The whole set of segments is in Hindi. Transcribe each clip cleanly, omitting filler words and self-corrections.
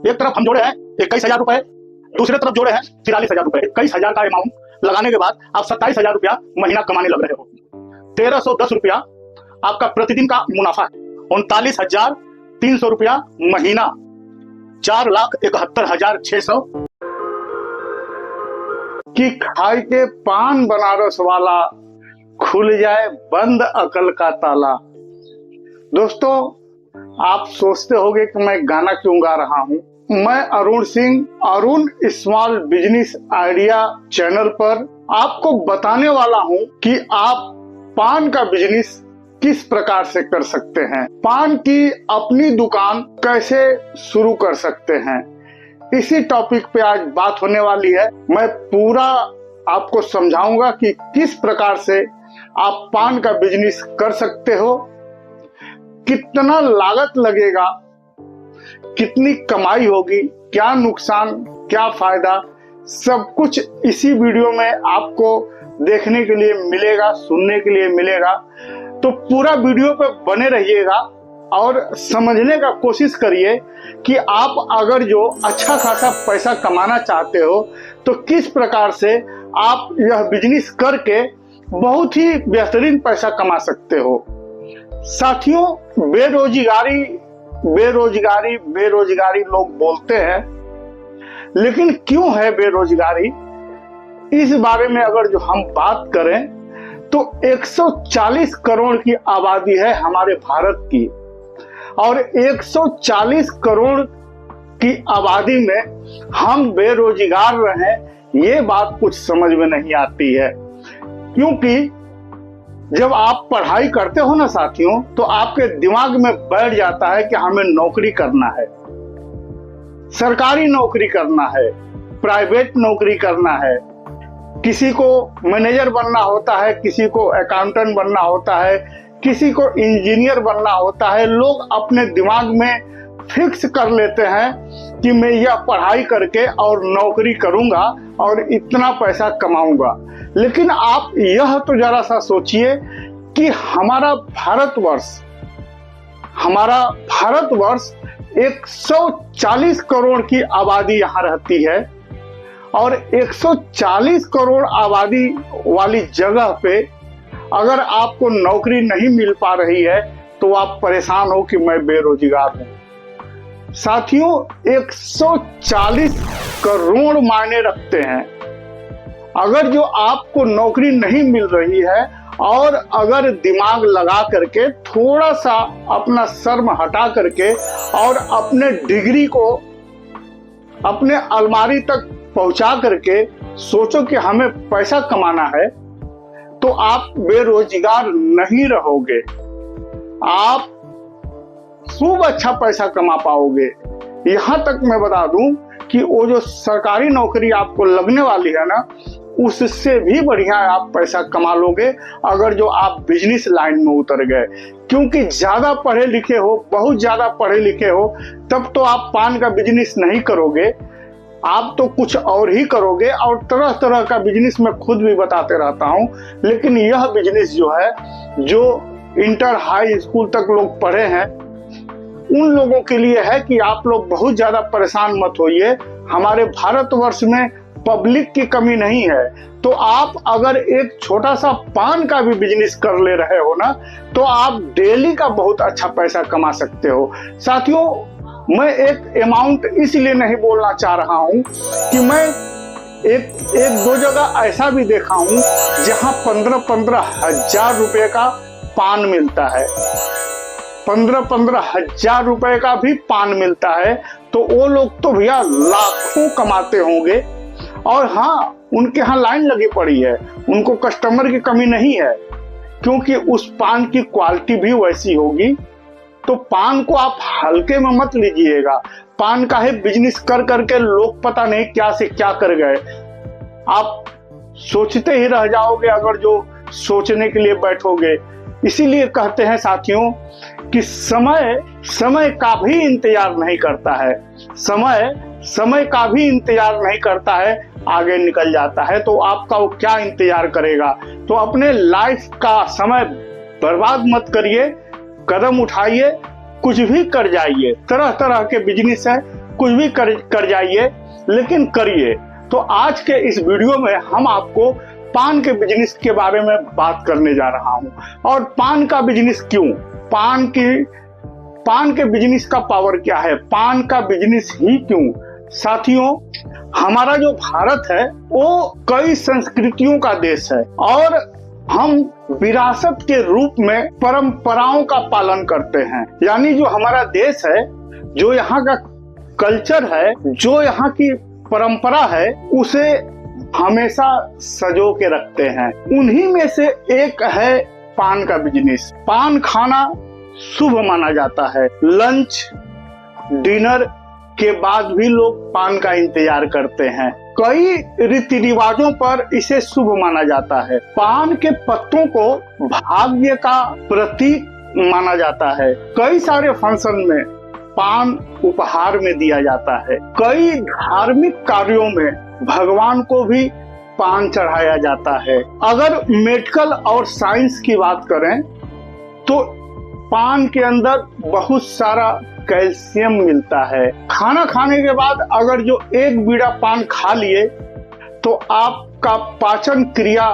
एक तरफ हम जोड़े हैं 21,000 रुपए, दूसरे तरफ जोड़े हैं 43,000 रुपए। 21,000 का अमाउंट लगाने के बाद आप 27,000 रुपया महीना कमाने लग रहे हो। 1,310 रुपया आपका प्रतिदिन का मुनाफा है। 39,300 रुपया महीना, 4,71,600 कि खाई के पान बनारस वाला, खुल जाए बंद अकल का ताला। दोस्तों, आप सोचते होंगे कि मैं गाना क्यों गा रहा हूं। मैं Arun Singh, Arun small business idea channel पर आपको बताने वाला हूं कि आप पान का बिजनेस किस प्रकार से कर सकते हैं, पान की अपनी दुकान कैसे शुरू कर सकते हैं। इसी टॉपिक पे आज बात होने वाली है। मैं पूरा आपको समझाऊंगा कि किस प्रकार से आप पान का बिजनेस कर सकते हो, कितना लागत लगेगा, कितनी कमाई होगी, क्या नुकसान, क्या फायदा, सब कुछ इसी वीडियो में आपको देखने के लिए मिलेगा, सुनने के लिए मिलेगा। तो पूरा वीडियो पे बने रहिएगा और समझने का कोशिश करिए कि आप अगर जो अच्छा खासा पैसा कमाना चाहते हो तो किस प्रकार से आप यह बिजनेस करके बहुत ही बेहतरीन पैसा कमा सकते हो। साथियों, बेरोजगारी बेरोजगारी बेरोजगारी लोग बोलते हैं, लेकिन क्यों है बेरोजगारी, इस बारे में अगर जो हम बात करें तो 140 करोड़ की आबादी है हमारे भारत की, और 140 करोड़ की आबादी में हम बेरोजगार रहें, ये बात कुछ समझ में नहीं आती है। क्योंकि जब आप पढ़ाई करते हो ना साथियों, तो आपके दिमाग में बैठ जाता है कि हमें नौकरी करना है, सरकारी नौकरी करना है, प्राइवेट नौकरी करना है, किसी को मैनेजर बनना होता है, किसी को अकाउंटेंट बनना होता है, किसी को इंजीनियर बनना होता है। लोग अपने दिमाग में फिक्स कर लेते हैं कि मैं यह पढ़ाई करके और नौकरी करूंगा और इतना पैसा कमाऊंगा। लेकिन आप यह तो जरा सा सोचिए कि हमारा भारतवर्ष 140 करोड़ की आबादी यहाँ रहती है, और 140 करोड़ आबादी वाली जगह पे अगर आपको नौकरी नहीं मिल पा रही है तो आप परेशान हो कि मैं बेरोजगार हूं। साथियों, 140 करोड़ मायने रखते हैं। अगर जो आपको नौकरी नहीं मिल रही है और अगर दिमाग लगा करके थोड़ा सा अपना शर्म हटा करके और अपने डिग्री को अपने अलमारी तक पहुंचा करके सोचो कि हमें पैसा कमाना है, तो आप बेरोजगार नहीं रहोगे, आप खूब अच्छा पैसा कमा पाओगे। यहां तक मैं बता दूं कि वो जो सरकारी नौकरी आपको लगने वाली है ना, उससे भी बढ़िया आप पैसा कमा लोगे अगर जो आप बिजनेस लाइन में उतर गए। क्योंकि ज्यादा पढ़े लिखे हो, बहुत ज्यादा पढ़े लिखे हो, तब तो आप पान का बिजनेस नहीं करोगे, आप तो कुछ और ही करोगे। और तरह तरह का बिजनेस मैं खुद भी बताते रहता हूं। लेकिन यह बिजनेस जो है, जो इंटर हाई स्कूल तक लोग पढ़े हैं, उन लोगों के लिए है कि आप लोग बहुत ज्यादा परेशान मत होइए। हमारे भारतवर्ष में पब्लिक की कमी नहीं है, तो आप अगर एक छोटा सा पान का भी बिजनेस कर ले रहे हो ना, तो आप डेली का बहुत अच्छा पैसा कमा सकते हो। साथियों, मैं एक अमाउंट इसलिए नहीं बोलना चाह रहा हूं कि मैं एक दो जगह ऐसा भी देखा हूं जहां 15-15 हजार रुपए का पान मिलता है, 15-15 हजार रुपए का भी पान मिलता है। तो वो लोग तो भैया लाखों कमाते होंगे। और हाँ, उनके यहाँ लाइन लगी पड़ी है, उनको कस्टमर की कमी नहीं है, क्योंकि उस पान की क्वालिटी भी वैसी होगी। तो पान को आप हल्के में मत लीजिएगा। पान का ही बिजनेस कर करके लोग पता नहीं क्या से क्या कर गए। आप सोचते ही रह जाओगे अगर जो सोचने के लिए बैठोगे। इसीलिए कहते हैं साथियों कि समय का भी इंतजार नहीं करता है, समय का भी इंतजार नहीं करता है, आगे निकल जाता है। तो आपका वो क्या इंतजार करेगा। तो अपने लाइफ का समय बर्बाद मत करिए, कदम उठाइए, कुछ भी कर जाइए। तरह तरह के बिजनेस है, कुछ भी कर जाइए, लेकिन करिए। तो आज के इस वीडियो में हम आपको पान के बिजनेस के बारे में बात करने जा रहा हूं। और पान का बिजनेस क्यों, पान के बिजनेस का पावर क्या है, पान का बिजनेस ही क्यों। साथियों, हमारा जो भारत है वो कई संस्कृतियों का देश है और हम विरासत के रूप में परंपराओं का पालन करते हैं। यानी जो हमारा देश है, जो यहाँ का कल्चर है, जो यहाँ की परंपरा है, उसे हमेशा सजो के रखते हैं। उन्हीं में से एक है पान का बिजनेस। पान खाना शुभ माना जाता है। लंच डिनर के बाद भी लोग पान का इंतजार करते हैं। कई रीति रिवाजों पर इसे शुभ माना जाता है। पान के पत्तों को भाग्य का प्रतीक माना जाता है। कई सारे फंक्शन में पान उपहार में दिया जाता है। कई धार्मिक कार्यों में भगवान को भी पान चढ़ाया जाता है। अगर मेडिकल और साइंस की बात करें तो पान के अंदर बहुत सारा कैल्शियम मिलता है। खाना खाने के बाद अगर जो एक बीड़ा पान खा लिए तो आपका पाचन क्रिया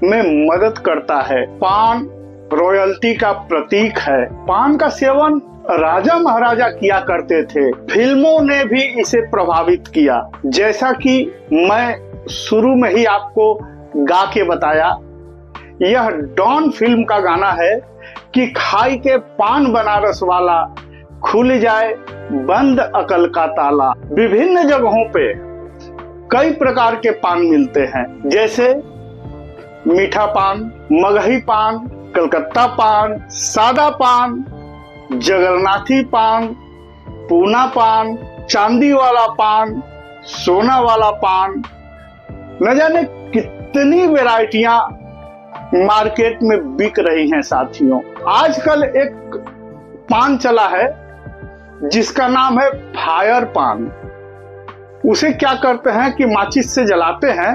में मदद करता है। पान रॉयल्टी का प्रतीक है। पान का सेवन राजा महाराजा किया करते थे। फिल्मों ने भी इसे प्रभावित किया। जैसा कि मैं शुरू में ही आपको गा के बताया, यह डॉन फिल्म का गाना है कि खाई के पान बनारस वाला, खुल जाए बंद अकल का ताला। विभिन्न जगहों पे कई प्रकार के पान मिलते हैं, जैसे मीठा पान, मगही पान, कलकत्ता पान, सादा पान, जगन्नाथी पान, पूना पान, चांदी वाला पान, सोना वाला पान। न जाने कितनी वैरायटियां मार्केट में बिक रही हैं। साथियों, आजकल एक पान चला है जिसका नाम है फायर पान। उसे क्या करते हैं कि माचिस से जलाते हैं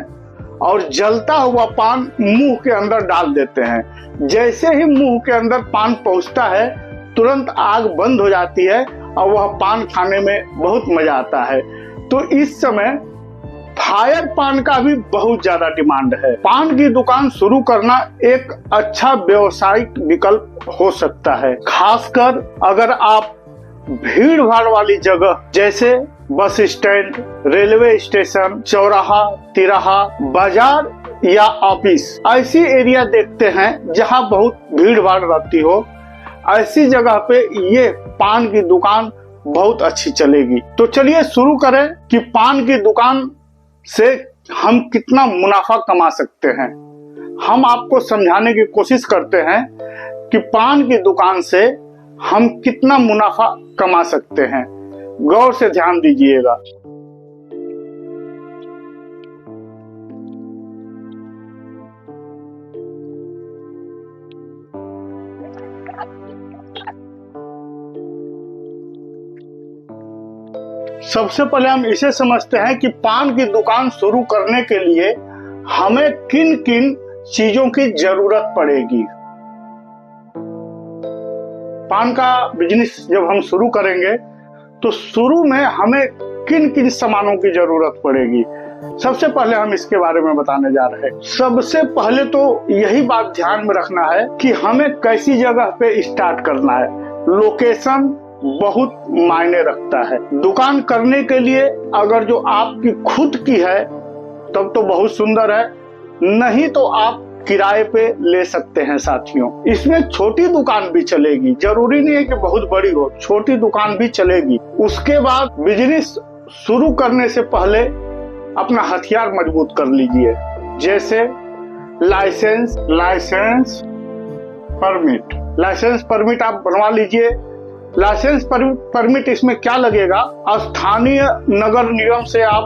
और जलता हुआ पान मुंह के अंदर डाल देते हैं। जैसे ही मुंह के अंदर पान पहुंचता है, तुरंत आग बंद हो जाती है और वह पान खाने में बहुत मजा आता है। तो इस समय फायर पान का भी बहुत ज्यादा डिमांड है। पान की दुकान शुरू करना एक अच्छा व्यवसायिक विकल्प हो सकता है, खासकर अगर आप भीड़ भाड़ वाली जगह जैसे बस स्टैंड, रेलवे स्टेशन, चौराहा, तिराहा, बाजार या ऑफिस, ऐसी एरिया देखते हैं जहां बहुत भीड़ भाड़ रहती हो। ऐसी जगह पे ये पान की दुकान बहुत अच्छी चलेगी। तो चलिए शुरू करें कि पान की दुकान से हम कितना मुनाफा कमा सकते हैं। हम आपको समझाने की कोशिश करते हैं कि पान की दुकान से हम कितना मुनाफा कमा सकते हैं। गौर से ध्यान दीजिएगा। सबसे पहले हम इसे समझते हैं कि पान की दुकान शुरू करने के लिए हमें किन किन चीजों की जरूरत पड़ेगी। पान का बिजनेस जब हम शुरू करेंगे तो शुरू में हमें किन किन सामानों की जरूरत पड़ेगी, सबसे पहले हम इसके बारे में बताने जा रहे हैं। सबसे पहले तो यही बात ध्यान में रखना है कि हमें कैसी जगह पे स्टार्ट करना है। लोकेशन बहुत मायने रखता है। दुकान करने के लिए अगर जो आपकी खुद की है तब तो बहुत सुंदर है, नहीं तो आप किराए पे ले सकते हैं। साथियों, इसमें छोटी दुकान भी चलेगी, जरूरी नहीं है कि बहुत बड़ी हो, छोटी दुकान भी चलेगी। उसके बाद बिजनेस शुरू करने से पहले अपना हथियार मजबूत कर लीजिए, जैसे लाइसेंस परमिट आप बनवा लीजिए। लाइसेंस परमिट इसमें क्या लगेगा, स्थानीय नगर निगम से आप,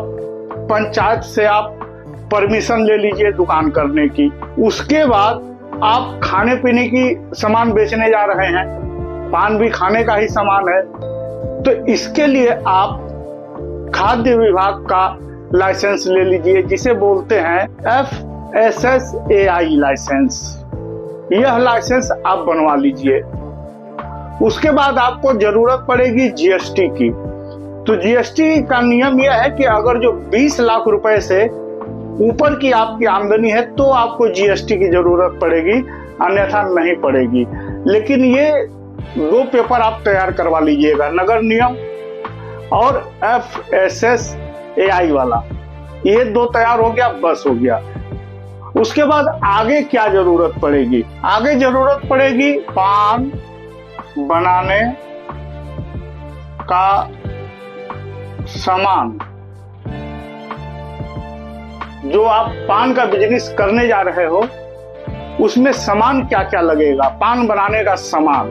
पंचायत से आप परमिशन ले लीजिए दुकान करने की। उसके बाद आप खाने पीने की सामान बेचने जा रहे हैं, पान भी खाने का ही सामान है, तो इसके लिए आप खाद्य विभाग का लाइसेंस ले लीजिए, जिसे बोलते हैं FSSAI लाइसेंस। यह लाइसेंस आप बनवा लीजिए। उसके बाद आपको जरूरत पड़ेगी GST की। तो जीएसटी का नियम यह है कि अगर जो 20 लाख रुपए से ऊपर की आपकी आमदनी है तो आपको जीएसटी की जरूरत पड़ेगी, अन्यथा नहीं पड़ेगी। लेकिन ये 2 पेपर आप तैयार करवा लीजिएगा, नगर नियम और FSSAI वाला। ये 2 तैयार हो गया, बस हो गया। उसके बाद आगे क्या जरूरत पड़ेगी? आगे जरूरत पड़ेगी पान बनाने का सामान। जो आप पान का बिजनेस करने जा रहे हो उसमें सामान क्या क्या लगेगा, पान बनाने का सामान,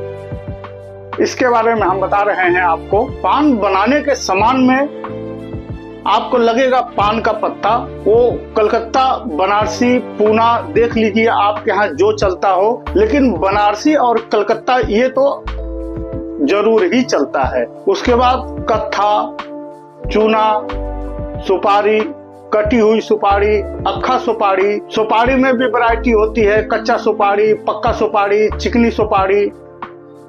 इसके बारे में हम बता रहे हैं आपको। पान बनाने के सामान में आपको लगेगा पान का पत्ता। वो कलकत्ता, बनारसी, पूना देख लीजिए आपके यहाँ जो चलता हो, लेकिन बनारसी और कलकत्ता ये तो जरूर ही चलता है। उसके बाद कत्था, चूना, सुपारी, कटी हुई सुपारी, अक्खा सुपारी। सुपारी में भी वैरायटी होती है, कच्चा सुपारी, पक्का सुपारी, चिकनी सुपारी,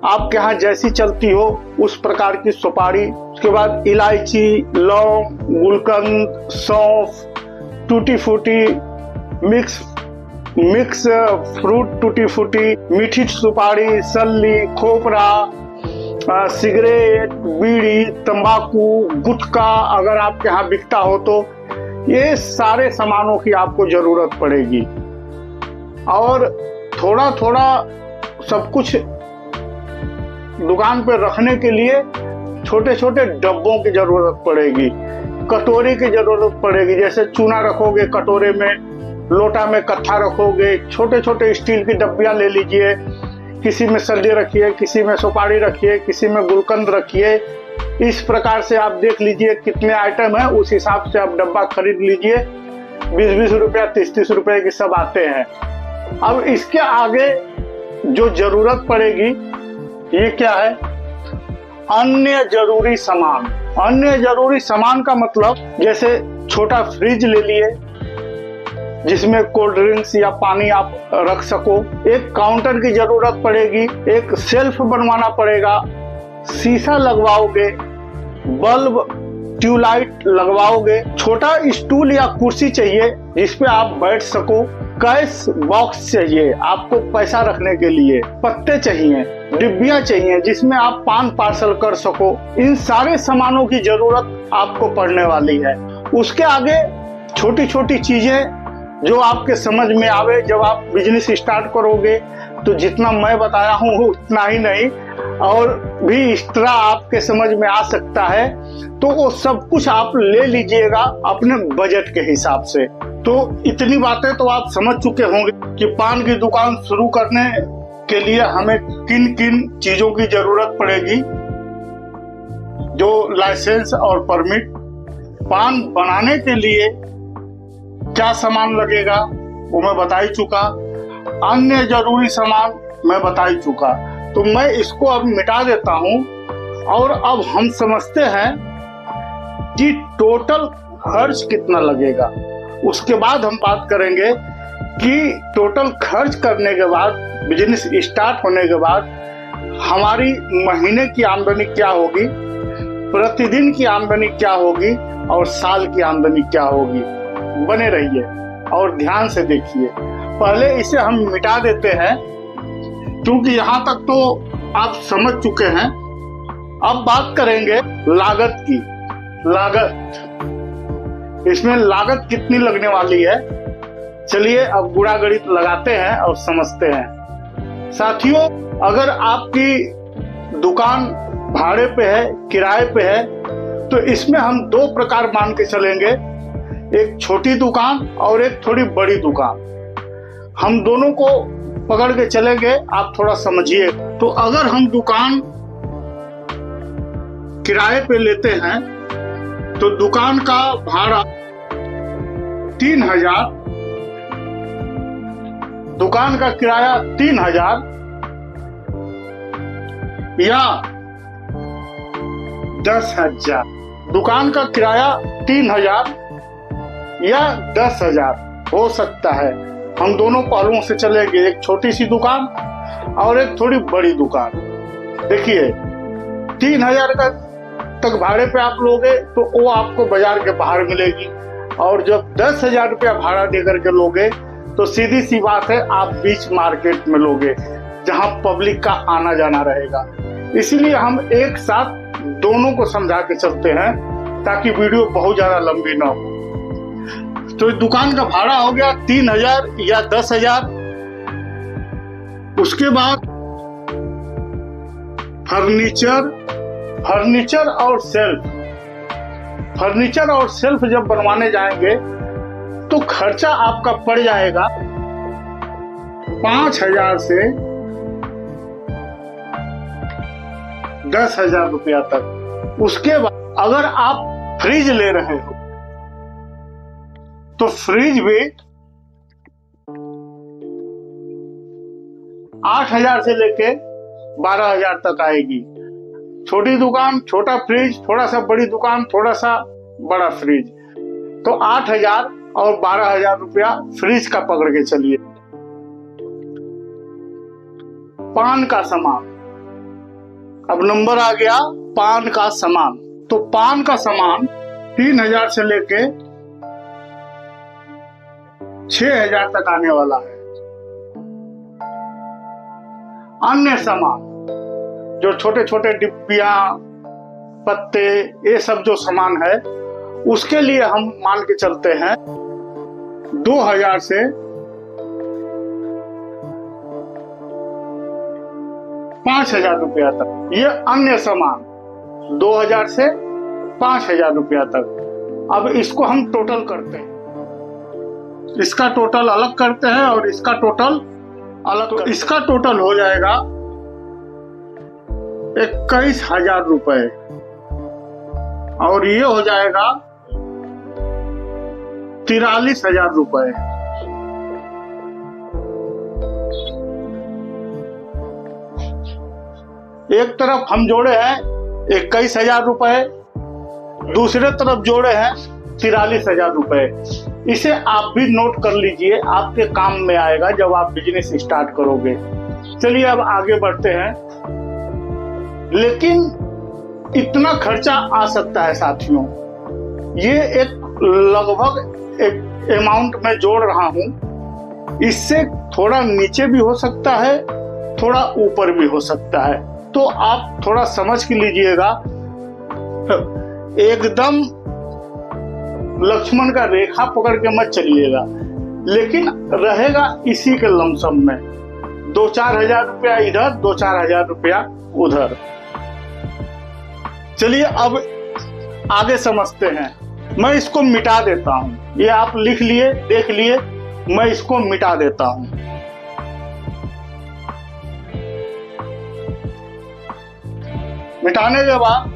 आपके यहाँ जैसी चलती हो उस प्रकार की सुपारी। उसके बाद इलायची, लौंग, गुलकंद, सौंफ, टूटी फूटी, मिक्स फ्रूट टूटी फूटी, मीठी सुपारी, सल्ली, खोपरा, सिगरेट, बीड़ी, तंबाकू, गुटखा अगर आपके यहाँ बिकता हो तो ये सारे सामानों की आपको जरूरत पड़ेगी। और थोड़ा थोड़ा सब कुछ दुकान पर रखने के लिए छोटे छोटे डब्बों की जरूरत पड़ेगी, कटोरी की जरूरत पड़ेगी। जैसे चूना रखोगे कटोरे में, लोटा में कत्था रखोगे, छोटे छोटे स्टील की डब्बियां ले लीजिए। किसी में सल्ली रखिए, किसी में सुपारी रखिए, किसी में गुलकंद रखिए। इस प्रकार से आप देख लीजिए कितने आइटम है, उस हिसाब से आप डब्बा खरीद लीजिए। 20-20 रुपया, 30-30 रुपए की सब आते हैं। अब इसके आगे जो जरूरत पड़ेगी ये क्या है? अन्य जरूरी सामान। अन्य जरूरी सामान का मतलब जैसे छोटा फ्रिज ले लिए जिसमें कोल्ड ड्रिंक्स या पानी आप रख सको। एक काउंटर की जरूरत पड़ेगी, एक शेल्फ बनवाना पड़ेगा, शीशा लगवाओगे, बल्ब, ट्यूबलाइट लगवाओगे, छोटा स्टूल या कुर्सी चाहिए जिसपे आप बैठ सको, कैश बॉक्स चाहिए आपको पैसा रखने के लिए, पत्ते चाहिए, डिब्बियां चाहिए जिसमें आप पान पार्सल कर सको। इन सारे सामानों की जरूरत आपको पड़ने वाली है। उसके आगे छोटी छोटी चीजें जो आपके समझ में आवे। जब आप बिजनेस स्टार्ट करोगे तो जितना मैं बताया हूँ उतना ही नहीं और भी एक्स्ट्रा आपके समझ में आ सकता है, तो वो सब कुछ आप ले लीजिएगा अपने बजट के हिसाब से। तो इतनी बातें तो आप समझ चुके होंगे कि पान की दुकान शुरू करने के लिए हमें किन किन चीजों की जरूरत पड़ेगी, जो लाइसेंस और परमिट। पान बनाने के लिए क्या सामान लगेगा वो मैं बता ही चुका। अन्य जरूरी सामान मैं बता ही चुका। तो मैं इसको अब मिटा देता हूं और अब हम समझते हैं कि टोटल खर्च कितना लगेगा। उसके बाद हम बात करेंगे कि टोटल खर्च करने के बाद, बिजनेस स्टार्ट होने के बाद हमारी महीने की आमदनी क्या होगी, प्रतिदिन की आमदनी क्या होगी और साल की आमदनी क्या होगी। बने रहिए और ध्यान से देखिए। पहले इसे हम मिटा देते हैं क्योंकि यहाँ तक तो आप समझ चुके हैं। अब बात करेंगे लागत की। लागत, इसमें लागत कितनी लगने वाली है, चलिए अब गुणा गणित लगाते हैं और समझते हैं। साथियों, अगर आपकी दुकान भाड़े पे है, किराए पे है, तो इसमें हम 2 प्रकार मान के चलेंगे, एक छोटी दुकान और एक थोड़ी बड़ी दुकान। हम दोनों को पकड़ के चलेंगे, आप थोड़ा समझिए। तो अगर हम दुकान किराए पे लेते हैं तो दुकान का भाड़ा 3000, दुकान का किराया 3000 या 10,000। दुकान का किराया 3000 या 10,000 हो सकता है। हम दोनों पहलुओं से चलेंगे, एक छोटी सी दुकान और एक थोड़ी बड़ी दुकान। देखिए 3000 का तक भाड़े पे आप लोगे तो वो आपको बाजार के बाहर मिलेगी, और जब 10,000 रुपया भाड़ा देकर के लोगे तो सीधी सी बात है आप बीच मार्केट में लोगे जहां पब्लिक का आना जाना रहेगा। इसीलिए हम एक साथ दोनों को समझा के चलते हैं ताकि वीडियो बहुत ज्यादा लंबी ना हो। तो दुकान का भाड़ा हो गया 3,000 या 10,000। उसके बाद फर्नीचर और सेल्फ जब बनवाने जाएंगे तो खर्चा आपका पड़ जाएगा 5,000 से 10,000 रुपया तक। उसके बाद अगर आप फ्रिज ले रहे हो तो फ्रिज भी 8,000 से लेके 12,000 तक आएगी। छोटी दुकान छोटा फ्रिज, थोड़ा सा बड़ी दुकान थोड़ा सा बड़ा फ्रिज, तो 8,000 और 12,000 रुपया फ्रिज का पकड़ के चलिए। पान का सामान, अब नंबर आ गया पान का सामान। तो पान का सामान 3,000 से लेके 6,000 तक आने वाला है। अन्य सामान जो छोटे छोटे डिब्बियां, पत्ते, ये सब जो सामान है उसके लिए हम मान के चलते हैं 2,000 से 5,000 रुपया तक। ये अन्य सामान 2,000 से 5,000 रुपया तक। अब इसको हम टोटल करते हैं, इसका टोटल अलग करते हैं और इसका टोटल अलग। तो इसका टोटल हो जाएगा 21,000 रुपए और ये हो जाएगा 43,000 रुपए। एक तरफ हम जोड़े हैं 21,000 रुपए, दूसरे तरफ जोड़े हैं 43,000 रुपए। इसे आप भी नोट कर लीजिए, आपके काम में आएगा जब आप बिजनेस स्टार्ट करोगे। चलिए अब आगे बढ़ते हैं। लेकिन इतना खर्चा आ सकता है साथियों, ये एक लगभग एक अमाउंट में जोड़ रहा हूं, इससे थोड़ा नीचे भी हो सकता है, थोड़ा ऊपर भी हो सकता है। तो आप थोड़ा समझ के लीजिएगा, एकदम लक्ष्मण का रेखा पकड़ के मत चलिएगा, लेकिन रहेगा इसी के लमसम में 2-4 हजार रुपया इधर, 2-4 हजार रुपया उधर। चलिए अब आगे समझते हैं। मैं इसको मिटा देता हूं, ये आप लिख लिए, देख लिए, मैं इसको मिटा देता हूं। मिटाने के बाद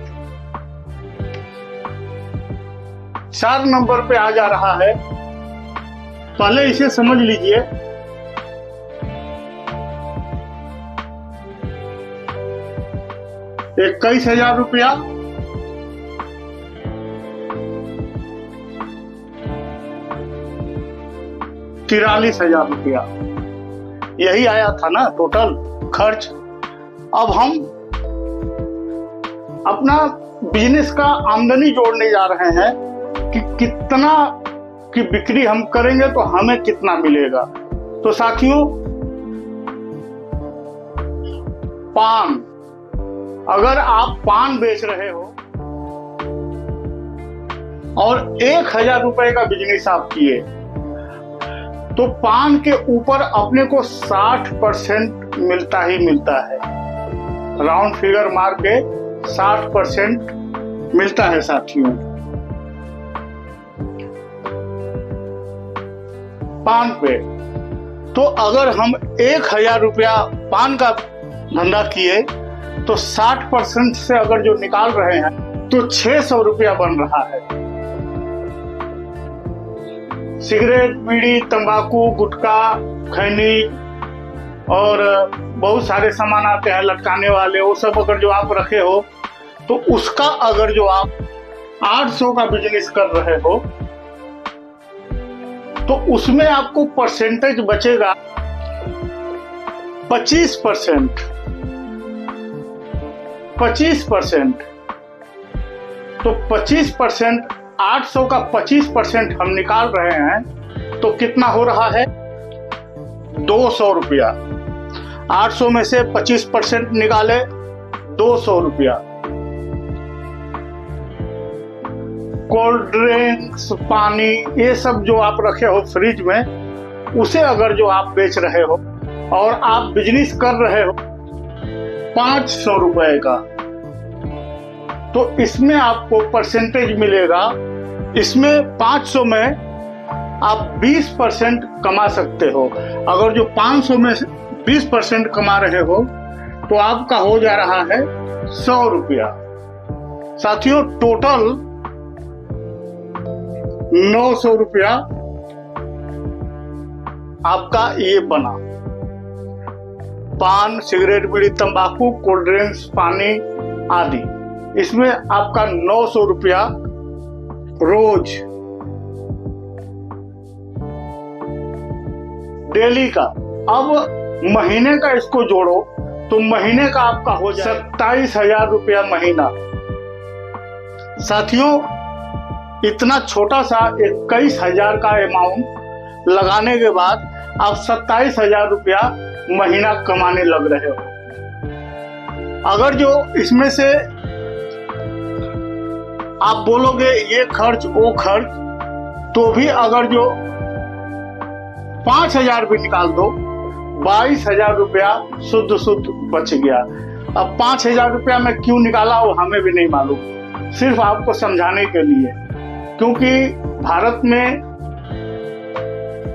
4 नंबर पे आ जा रहा है। पहले इसे समझ लीजिए, ₹21,000 रुपया, ₹43,000 रुपया, यही आया था ना टोटल खर्च। अब हम अपना बिजनेस का आमदनी जोड़ने जा रहे हैं कि कितना की बिक्री हम करेंगे तो हमें कितना मिलेगा। तो साथियों, पान, अगर आप पान बेच रहे हो और 1,000 रुपए का बिजनेस आप किए, तो पान के ऊपर अपने को 60% मिलता ही मिलता है। राउंड फिगर मार के 60% मिलता है साथियों पान पे। तो अगर हम 1,000 रुपया पान का धंधा किए तो 60% से अगर जो निकाल रहे हैं तो 600 रुपया बन रहा है। सिगरेट, बीड़ी, तंबाकू, गुटखा, खैनी और बहुत सारे सामान आते हैं लटकाने वाले, वो सब अगर जो आप रखे हो तो उसका अगर जो आप 800 का बिजनेस कर रहे हो तो उसमें आपको परसेंटेज बचेगा 25%। तो 25%, 800 का 25% हम निकाल रहे हैं तो कितना हो रहा है? 200 रुपया। 800 में से 25% निकाले, 200 रुपया। कोल्ड ड्रिंक्स, पानी, ये सब जो आप रखे हो फ्रिज में, उसे अगर जो आप बेच रहे हो और आप बिजनेस कर रहे हो 500 रुपए का, तो इसमें आपको परसेंटेज मिलेगा। इसमें 500 में आप 20% कमा सकते हो। अगर जो 500 में 20% कमा रहे हो तो आपका हो जा रहा है 100 रुपया। साथियों, टोटल 900 रुपया आपका ये बना। पान, सिगरेट, बीड़ी, तंबाकू, कोल्ड ड्रिंक्स, पानी आदि, इसमें आपका 900 रुपया रोज डेली का। अब महीने का इसको जोड़ो तो महीने का आपका हो जाए 27,000 रुपया महीना। साथियों, इतना छोटा सा 21,000 का अमाउंट लगाने के बाद आप 27,000 रुपया महीना कमाने लग रहे हो। अगर जो इसमें से आप बोलोगे ये खर्च वो खर्च, तो भी अगर जो 5,000 भी निकाल दो, 22,000 रुपया शुद्ध बच गया। अब 5,000 रुपया में क्यों निकाला वो हमें भी नहीं मालूम, सिर्फ आपको समझाने के लिए, क्योंकि भारत में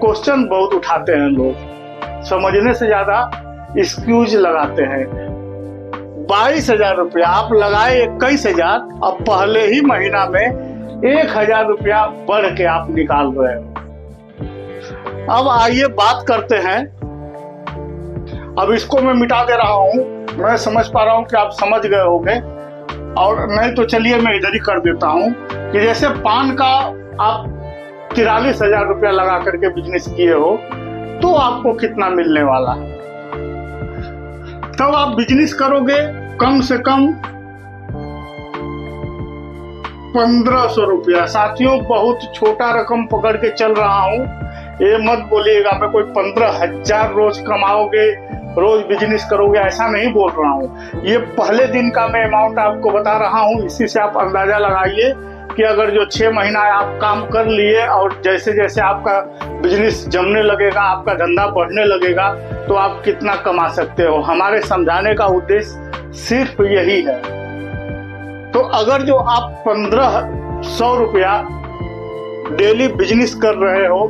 क्वेश्चन बहुत उठाते हैं लोग, समझने से ज्यादा एक्सक्यूज लगाते हैं। 22,000 रुपया आप लगाए 21,000, अब पहले ही महीना में 1,000 रुपया बढ़ के आप निकाल रहे हो। अब आइए बात करते हैं। अब इसको मैं मिटा दे रहा हूं, मैं समझ पा रहा हूं कि आप समझ गए होंगे, और नहीं तो चलिए मैं इधर ही कर देता हूं कि जैसे पान का आप 43,000 रुपया लगा करके बिजनेस किए हो तो आपको कितना मिलने वाला है। तब आप बिजनेस करोगे कम से कम 1,500 रुपया। साथियों, बहुत छोटा रकम पकड़ के चल रहा हूं, ये मत बोलिएगा मैं कोई 15,000 रोज कमाओगे, रोज बिजनेस करोगे, ऐसा नहीं बोल रहा हूँ। ये पहले दिन का मैं अमाउंट आपको बता रहा हूँ, इसी से आप अंदाजा लगाइए कि अगर जो 6 महीना आप काम कर लिए और जैसे जैसे आपका बिजनेस जमने लगेगा, आपका धंधा बढ़ने लगेगा, तो आप कितना कमा सकते हो। हमारे समझाने का उद्देश्य सिर्फ यही है। तो अगर जो आप 1,500 रुपया डेली बिजनेस कर रहे हो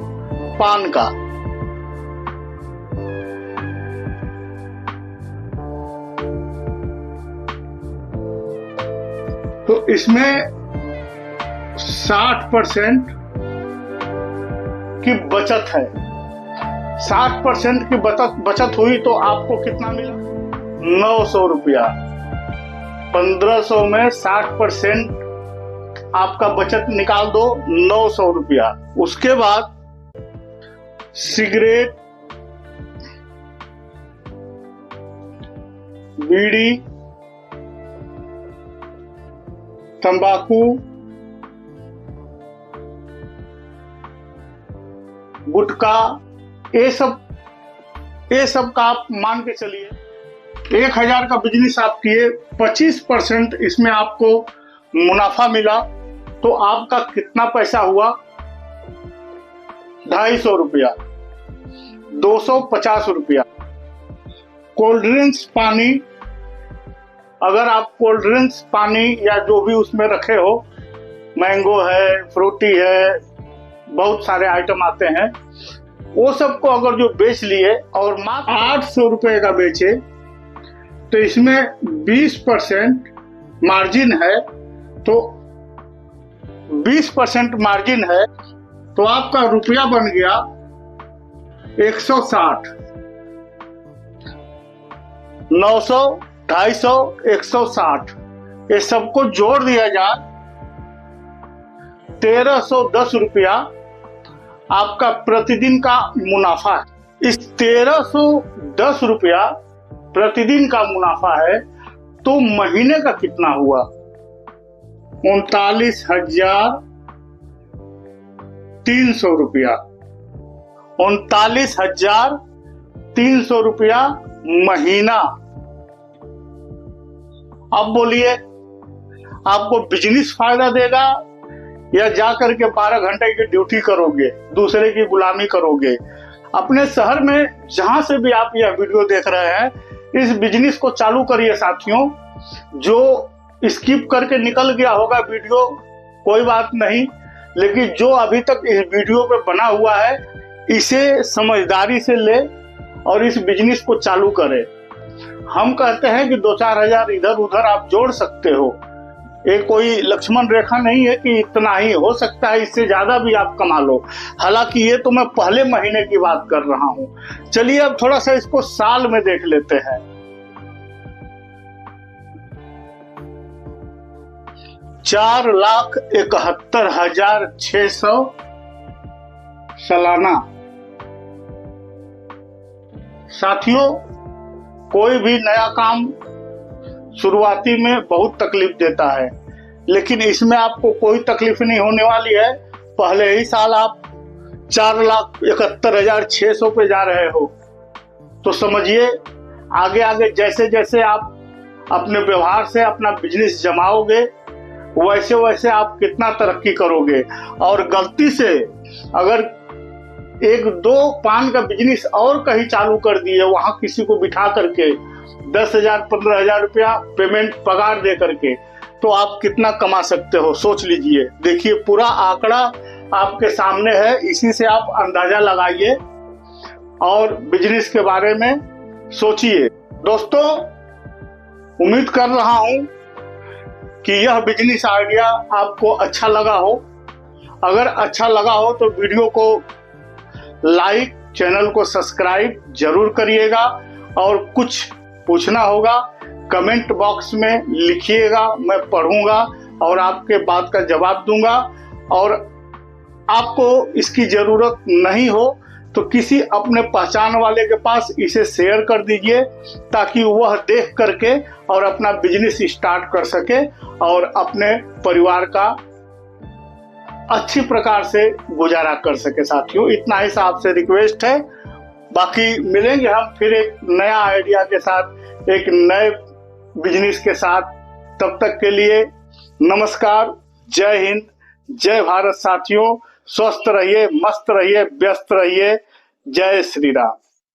पान का, तो इसमें 60% की बचत है। 60% की बचत हुई तो आपको कितना मिला? 900 रुपया। 1,500 में 60% आपका बचत निकाल दो, 900 रुपया। उसके बाद सिगरेट, बीड़ी, तंबाकू, गुटखा, ये सब का आप मान के चलिए 1,000 का बिजनेस आप किए, 25% इसमें आपको मुनाफा मिला, तो आपका कितना पैसा हुआ? 250 रुपया, 250 रुपया। कोल्ड ड्रिंक्स, पानी, अगर आप कोल्ड ड्रिंक्स, पानी या जो भी उसमें रखे हो, मैंगो है, फ्रूटी है, बहुत सारे आइटम आते हैं, वो सबको अगर जो बेच लिए और मात्र 800 रुपए का बेचे, तो इसमें 20% मार्जिन है। तो 20% मार्जिन है तो आपका रुपया बन गया 160। 900, 250, 160, ये सबको जोड़ दिया जाए 1,310 रुपया आपका प्रतिदिन का मुनाफा है। इस 1,310 रुपया प्रतिदिन का मुनाफा है, तो महीने का कितना हुआ? 39,300 रुपया, 39,300 रुपया महीना। अब बोलिए, आपको बिजनेस फायदा देगा या जाकर के 12 घंटे की ड्यूटी करोगे, दूसरे की गुलामी करोगे? अपने शहर में जहां से भी आप यह वीडियो देख रहे हैं, इस बिजनेस को चालू करिए साथियों। जो स्किप करके निकल गया होगा वीडियो, कोई बात नहीं, लेकिन जो अभी तक इस वीडियो पे बना हुआ है, इसे समझदारी से ले और इस बिजनेस को चालू करें। हम कहते हैं कि 2-4 हजार इधर उधर आप जोड़ सकते हो, एक कोई लक्ष्मण रेखा नहीं है कि इतना ही, हो सकता है इससे ज्यादा भी आप कमा लो। हालांकि ये तो मैं पहले महीने की बात कर रहा हूं। चलिए अब थोड़ा सा इसको साल में देख लेते हैं। 4,71,600 सालाना। साथियों, कोई भी नया काम शुरुआती में बहुत तकलीफ देता है, लेकिन इसमें आपको कोई तकलीफ नहीं होने वाली है। पहले ही साल आप 4,71,600 पे जा रहे हो, तो समझिए आगे आगे जैसे जैसे आप अपने व्यवहार से अपना बिजनेस जमाओगे, वैसे वैसे आप कितना तरक्की करोगे। और गलती से अगर 1-2 पान का बिजनेस और कहीं चालू कर दिए, वहां किसी को बिठा करके 10,000 15,000 रुपया पेमेंट पगार दे करके, तो आप कितना कमा सकते हो सोच लीजिए। देखिए पूरा आंकड़ा आपके सामने है, इसी से आप अंदाजा लगाइए और बिजनेस के बारे में सोचिए। दोस्तों, उम्मीद कर रहा हूं कि यह बिजनेस आइडिया आपको अच्छा लगा हो। अगर अच्छा लगा हो तो वीडियो को लाइक, चैनल को सब्सक्राइब जरूर करिएगा, और कुछ पूछना होगा कमेंट बॉक्स में लिखिएगा, मैं पढ़ूंगा और आपके बात का जवाब दूंगा। और आपको इसकी जरूरत नहीं हो तो किसी अपने पहचान वाले के पास इसे शेयर कर दीजिए, ताकि वह देख करके और अपना बिजनेस स्टार्ट कर सके और अपने परिवार का अच्छी प्रकार से गुजारा कर सके। साथियों, इतना ही आपसे रिक्वेस्ट है। बाकी मिलेंगे हम फिर एक नया आइडिया के साथ, एक नए बिजनेस के साथ। तब तक के लिए नमस्कार, जय हिंद, जय भारत। साथियों, स्वस्थ रहिए, मस्त रहिए, व्यस्त रहिए। जय श्री राम।